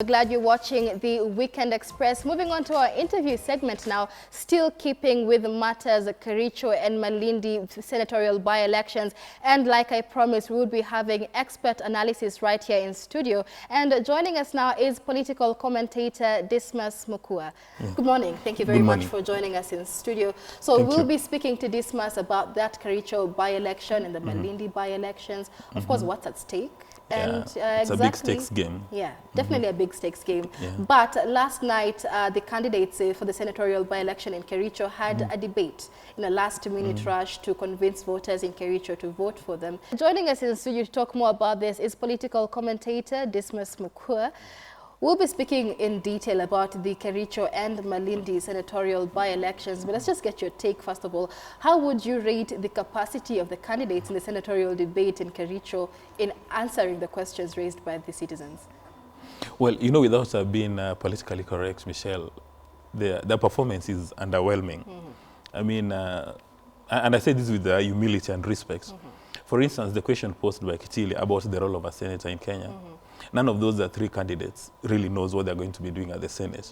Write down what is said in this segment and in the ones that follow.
glad you're watching the Weekend Express. Moving on to our interview segment now, still keeping with matters Kericho and Malindi senatorial by-elections. And like I promised, we would be having expert analysis right here in studio. And joining us now is political commentator Dismas Mukua. Yeah. Good morning. Thank you very much for joining us in studio. So we'll be speaking to Dismas about that Kericho by-election and the Malindi by-elections. Of course, what's at stake? And it's a big stakes game. Yeah, definitely a big stakes game. Yeah. But last night, the candidates for the senatorial by-election in Kericho had a debate in a last-minute rush to convince voters in Kericho to vote for them. Joining us in the studio to talk more about this is political commentator Dismas Mukua. We'll be speaking in detail about the Kericho and Malindi senatorial by-elections, but let's just get your take first of all. How would you rate the capacity of the candidates in the senatorial debate in Kericho in answering the questions raised by the citizens? Well, you know, without being politically correct, Michelle, the performance is underwhelming. I mean, and I say this with humility and respect. For instance, the question posed by Kitili about the role of a senator in Kenya. None of those three candidates really knows what they're going to be doing at the Senate.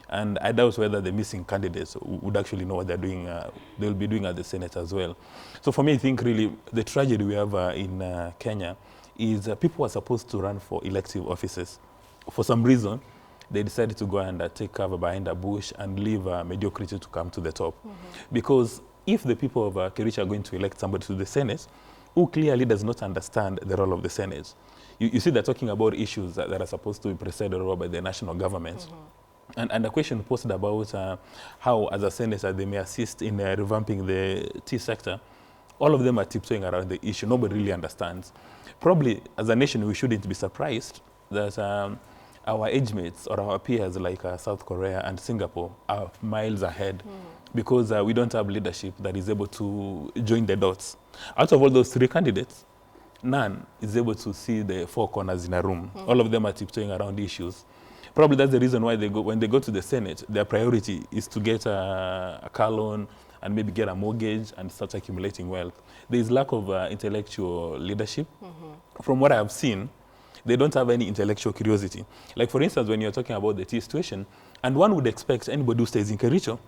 And I doubt whether the missing candidates would actually know what they're doing, they'll be doing at the Senate as well. So for me, I think really the tragedy we have in Kenya is people are supposed to run for elective offices. For some reason, they decided to go and take cover behind a bush and leave mediocrity to come to the top. Because if the people of Kericho are going to elect somebody to the Senate, who clearly does not understand the role of the Senate. You see, they're talking about issues that are supposed to be presided over by the national government. And the question posed about how, as a senator, they may assist in revamping the tea sector, all of them are tiptoeing around the issue. Nobody really understands. Probably, as a nation, we shouldn't be surprised that our age mates or our peers like South Korea and Singapore are miles ahead because we don't have leadership that is able to join the dots. Out of all those three candidates, none is able to see the four corners in a room. All of them are tiptoeing around issues. Probably that's the reason why when they go to the Senate, their priority is to get a car loan and maybe get a mortgage and start accumulating wealth. There is lack of intellectual leadership. From what I have seen, they don't have any intellectual curiosity. Like, for instance, when you're talking about the tea situation, and one would expect anybody who stays in Kericho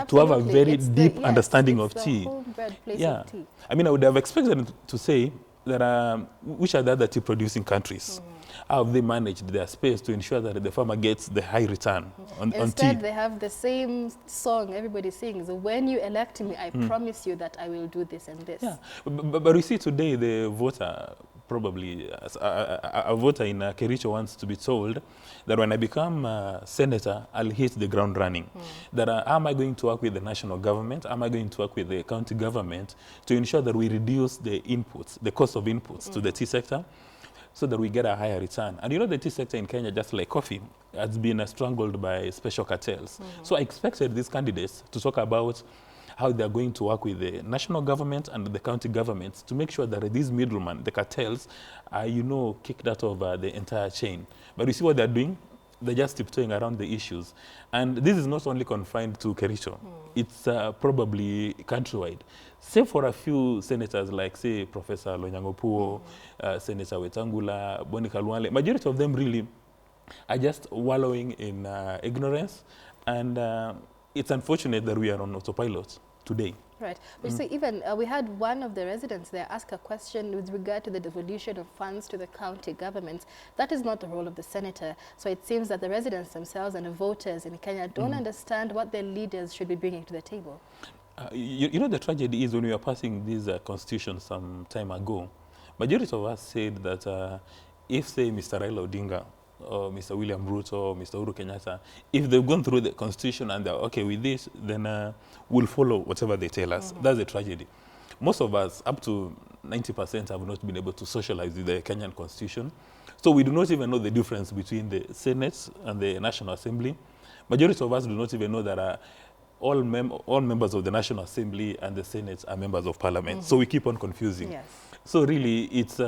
to have a very deep understanding of tea. Yeah, of tea. I mean, I would have expected them to say that which are the other tea producing countries? How have they managed their space to ensure that the farmer gets the high return on tea? Instead, they have the same song everybody sings. When you elect me, I promise you that I will do this and this. Yeah, but we see today the voter, probably a voter in Kericho wants to be told that when I become senator, I'll hit the ground running. That am I going to work with the national government? Am I going to work with the county government to ensure that we reduce the inputs, the cost of inputs to the tea sector, so that we get a higher return? And you know, the tea sector in Kenya, just like coffee, has been strangled by special cartels. So I expected these candidates to talk about how they're going to work with the national government and the county governments to make sure that these middlemen, the cartels, are, you know, kicked out of the entire chain. But you see what they're doing? They're just tiptoeing around the issues. And this is not only confined to Kericho. It's probably countrywide. Save for a few senators like, say, Professor Lonyangopuo, Senator Wetangula, Boni Kalwale. Majority of them really are just wallowing in ignorance. And it's unfortunate that we are on autopilot today. Right. But you see, even we had one of the residents there ask a question with regard to the devolution of funds to the county governments. That is not the role of the senator. So it seems that the residents themselves and the voters in Kenya don't understand what their leaders should be bringing to the table. You know, the tragedy is when we were passing this constitution some time ago, majority of us said that if, say, Mr. Raila Odinga or Mr. William Ruto or Mr. Uhuru Kenyatta, if they've gone through the constitution and they're okay with this, then we'll follow whatever they tell us. That's a tragedy. Most of us, up to 90%, have not been able to socialize with the Kenyan constitution. So we do not even know the difference between the Senate and the National Assembly. Majority of us do not even know that all members of the National Assembly and the Senate are members of Parliament. So we keep on confusing. Yes. So really, it's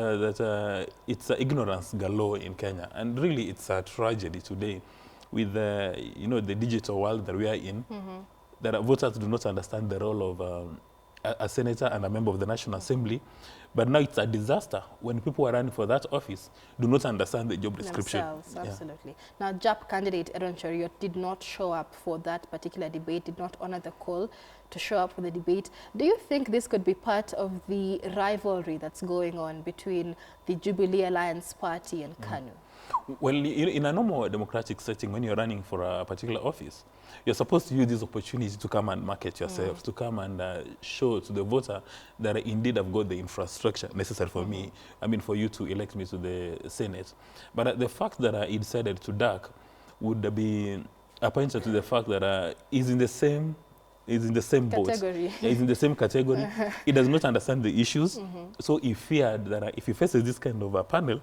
it's ignorance galore in Kenya, and really, it's a tragedy today, with you know, the digital world that we are in, that voters do not understand the role of a senator and a member of the National Assembly. But now it's a disaster when people who are running for that office do not understand the job description. Themselves, absolutely. Now, JAP candidate Aaron Cheriot did not show up for that particular debate, did not honor the call to show up for the debate. Do you think this could be part of the rivalry that's going on between the Jubilee Alliance Party and KANU? Well, in a normal democratic setting, when you're running for a particular office, you're supposed to use this opportunity to come and market yourself, to come and show to the voter that indeed I've got the infrastructure necessary for me, I mean, for you to elect me to the Senate. But the fact that he decided to duck would be a pointer to the fact that he's in the same boat. He's in the same category. He does not understand the issues. So he feared that if he faces this kind of a panel,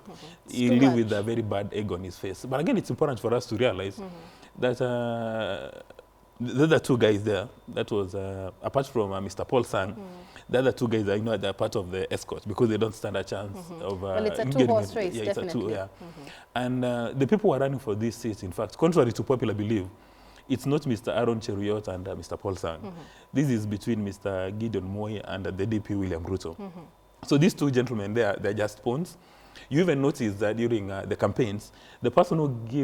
he'll live with a very bad egg on his face. But again, it's important for us to realize that the other two guys there, that was, apart from Mr. Paul Sang, the other two guys, they're part of the escort because they don't stand a chance of well, it's a two-horse race, yeah, definitely. And the people who are running for this seat, in fact, contrary to popular belief, it's not Mr. Aaron Cheriot and Mr. Paul Sang. This is between Mr. Gideon Moi and the DP William Ruto. So these two gentlemen, they're just pawns. You even notice that during the campaigns, the person who gives